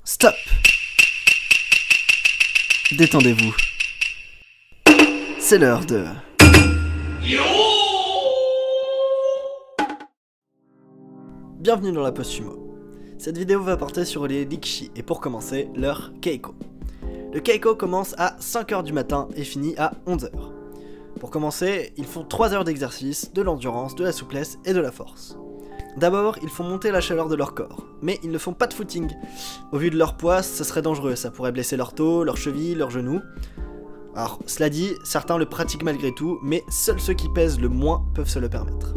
Stop! Détendez-vous. C'est l'heure de... Bienvenue dans la Post Sumo. Cette vidéo va porter sur les Rikishi et pour commencer, leur Keiko. Le Keiko commence à 5h du matin et finit à 11h. Pour commencer, ils font 3 heures d'exercice, de l'endurance, de la souplesse et de la force. D'abord, ils font monter la chaleur de leur corps, mais ils ne font pas de footing. Au vu de leur poids, ça serait dangereux, ça pourrait blesser leur dos, leurs chevilles, leurs genoux. Alors, cela dit, certains le pratiquent malgré tout, mais seuls ceux qui pèsent le moins peuvent se le permettre.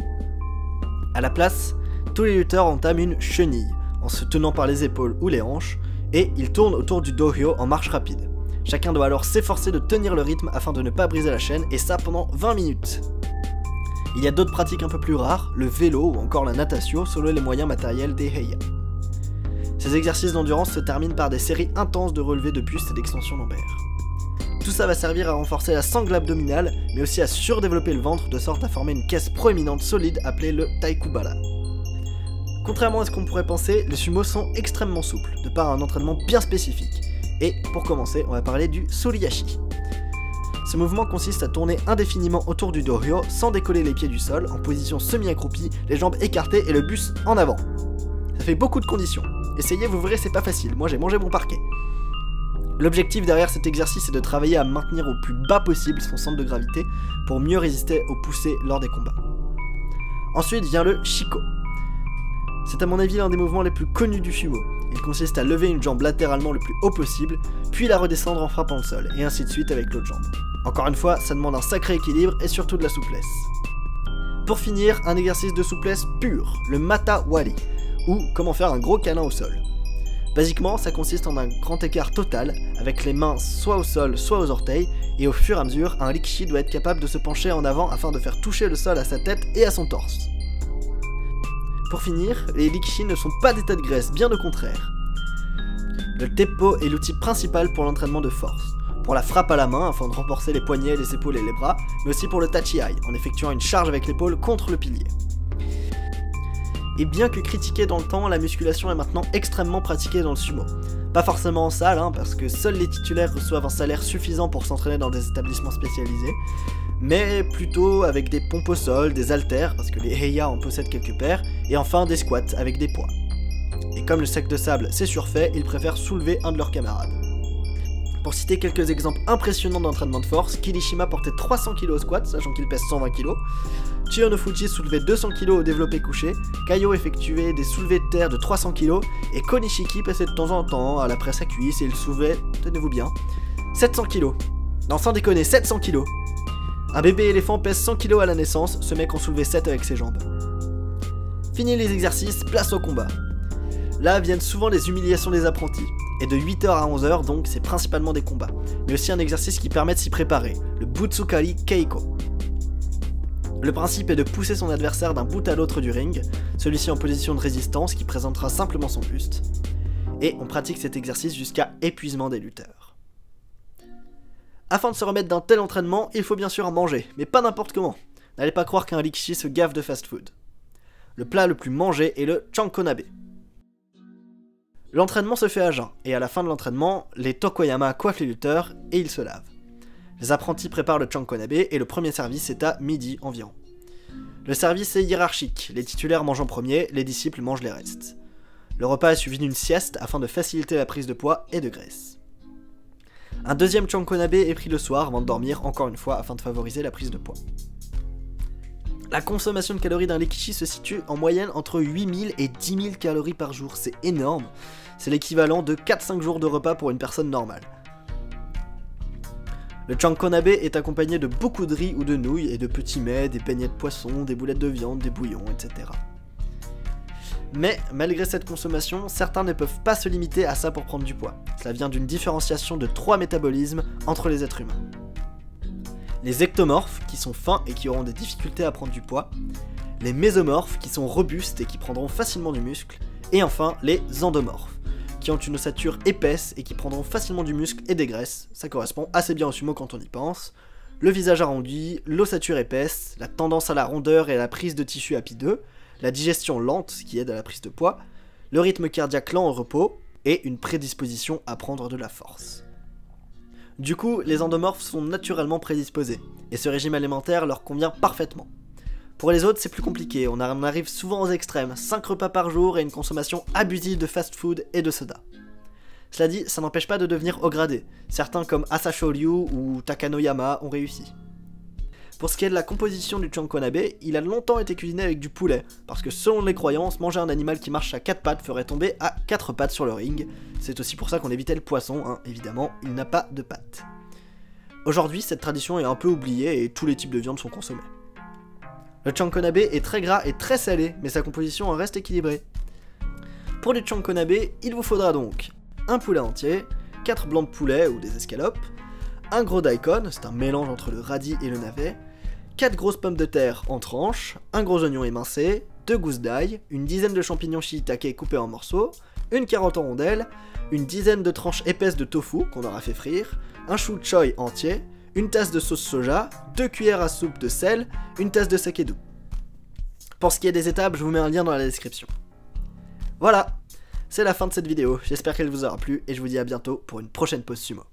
À la place, tous les lutteurs entament une chenille, en se tenant par les épaules ou les hanches, et ils tournent autour du dohyo en marche rapide. Chacun doit alors s'efforcer de tenir le rythme afin de ne pas briser la chaîne, et ça pendant 20 minutes. Il y a d'autres pratiques un peu plus rares, le vélo ou encore la natation selon les moyens matériels des Heiya. Ces exercices d'endurance se terminent par des séries intenses de relevés de buste et d'extension lombaire. Tout ça va servir à renforcer la sangle abdominale, mais aussi à surdévelopper le ventre de sorte à former une caisse proéminente solide appelée le taikubara. Contrairement à ce qu'on pourrait penser, les sumos sont extrêmement souples, de par un entraînement bien spécifique. Et pour commencer, on va parler du suriyashi. Ce mouvement consiste à tourner indéfiniment autour du dohyo sans décoller les pieds du sol, en position semi-accroupie, les jambes écartées et le buste en avant. Ça fait beaucoup de conditions. Essayez, vous verrez, c'est pas facile, moi j'ai mangé mon parquet. L'objectif derrière cet exercice est de travailler à maintenir au plus bas possible son centre de gravité pour mieux résister aux poussées lors des combats. Ensuite vient le shiko. C'est à mon avis l'un des mouvements les plus connus du sumo. Il consiste à lever une jambe latéralement le plus haut possible, puis la redescendre en frappant le sol, et ainsi de suite avec l'autre jambe. Encore une fois, ça demande un sacré équilibre et surtout de la souplesse. Pour finir, un exercice de souplesse pur, le mata wari, ou comment faire un gros câlin au sol. Basiquement, ça consiste en un grand écart total, avec les mains soit au sol, soit aux orteils, et au fur et à mesure, un rikishi doit être capable de se pencher en avant afin de faire toucher le sol à sa tête et à son torse. Pour finir, les rikishi ne sont pas des tas de graisse, bien au contraire. Le teppo est l'outil principal pour l'entraînement de force, pour la frappe à la main afin de renforcer les poignets, les épaules et les bras, mais aussi pour le tachi-ai, en effectuant une charge avec l'épaule contre le pilier. Et bien que critiquée dans le temps, la musculation est maintenant extrêmement pratiquée dans le sumo. Pas forcément en salle, parce que seuls les titulaires reçoivent un salaire suffisant pour s'entraîner dans des établissements spécialisés, mais plutôt avec des pompes au sol, des haltères, parce que les Heiya en possèdent quelques paires, et enfin des squats avec des poids. Et comme le sac de sable c'est surfait, ils préfèrent soulever un de leurs camarades. Pour citer quelques exemples impressionnants d'entraînement de force, Kirishima portait 300 kg au squat, sachant qu'il pèse 120 kg. Chiyo no Fuji soulevait 200 kg au développé couché, Kaio effectuait des soulevés de terre de 300 kg, et Konishiki passait de temps en temps à la presse à cuisse et il soulevait, tenez-vous bien, 700 kg. Non, sans déconner, 700 kg. Un bébé éléphant pèse 100 kg à la naissance, ce mec en soulevait 7 avec ses jambes. Fini les exercices, place au combat. Là viennent souvent les humiliations des apprentis, et de 8h à 11h donc c'est principalement des combats, mais aussi un exercice qui permet de s'y préparer, le Butsukari Keiko. Le principe est de pousser son adversaire d'un bout à l'autre du ring, celui-ci en position de résistance qui présentera simplement son buste, et on pratique cet exercice jusqu'à épuisement des lutteurs. Afin de se remettre d'un tel entraînement, il faut bien sûr en manger, mais pas n'importe comment. N'allez pas croire qu'un rikishi se gave de fast-food. Le plat le plus mangé est le chankonabe. L'entraînement se fait à jeun, et à la fin de l'entraînement, les tokoyama coiffent les lutteurs et ils se lavent. Les apprentis préparent le chankonabe et le premier service est à midi environ. Le service est hiérarchique, les titulaires mangent en premier, les disciples mangent les restes. Le repas est suivi d'une sieste afin de faciliter la prise de poids et de graisse. Un deuxième chankonabe est pris le soir avant de dormir, encore une fois afin de favoriser la prise de poids. La consommation de calories d'un rikishi se situe en moyenne entre 8000 et 10 000 calories par jour, c'est énorme. C'est l'équivalent de 4-5 jours de repas pour une personne normale. Le chankonabe est accompagné de beaucoup de riz ou de nouilles et de petits mets, des beignets de poisson, des boulettes de viande, des bouillons, etc. Mais malgré cette consommation, certains ne peuvent pas se limiter à ça pour prendre du poids. Cela vient d'une différenciation de 3 métabolismes entre les êtres humains. Les ectomorphes, qui sont fins et qui auront des difficultés à prendre du poids, les mésomorphes, qui sont robustes et qui prendront facilement du muscle, et enfin les endomorphes, qui ont une ossature épaisse et qui prendront facilement du muscle et des graisses, ça correspond assez bien au sumo quand on y pense, le visage arrondi, l'ossature épaisse, la tendance à la rondeur et à la prise de tissu apideux, la digestion lente qui aide à la prise de poids, le rythme cardiaque lent au repos, et une prédisposition à prendre de la force. Du coup, les endomorphes sont naturellement prédisposés, et ce régime alimentaire leur convient parfaitement. Pour les autres, c'est plus compliqué, on arrive souvent aux extrêmes, 5 repas par jour et une consommation abusive de fast-food et de soda. Cela dit, ça n'empêche pas de devenir haut gradé, certains comme Asasho Ryu ou Takanoyama ont réussi. Pour ce qui est de la composition du chankonabe, il a longtemps été cuisiné avec du poulet, parce que selon les croyances, manger un animal qui marche à 4 pattes ferait tomber à 4 pattes sur le ring. C'est aussi pour ça qu'on évitait le poisson, hein. Évidemment, il n'a pas de pattes. Aujourd'hui, cette tradition est un peu oubliée et tous les types de viande sont consommés. Le chankonabe est très gras et très salé, mais sa composition en reste équilibrée. Pour du chankonabe, il vous faudra donc un poulet entier, 4 blancs de poulet ou des escalopes, un gros daikon, c'est un mélange entre le radis et le navet, 4 grosses pommes de terre en tranches, un gros oignon émincé, 2 gousses d'ail, une dizaine de champignons shiitake coupés en morceaux, une carotte en rondelles, une dizaine de tranches épaisses de tofu qu'on aura fait frire, un chou choy entier, une tasse de sauce soja, 2 cuillères à soupe de sel, une tasse de saké doux. Pour ce qui est des étapes, je vous mets un lien dans la description. Voilà, c'est la fin de cette vidéo, j'espère qu'elle vous aura plu et je vous dis à bientôt pour une prochaine pause sumo.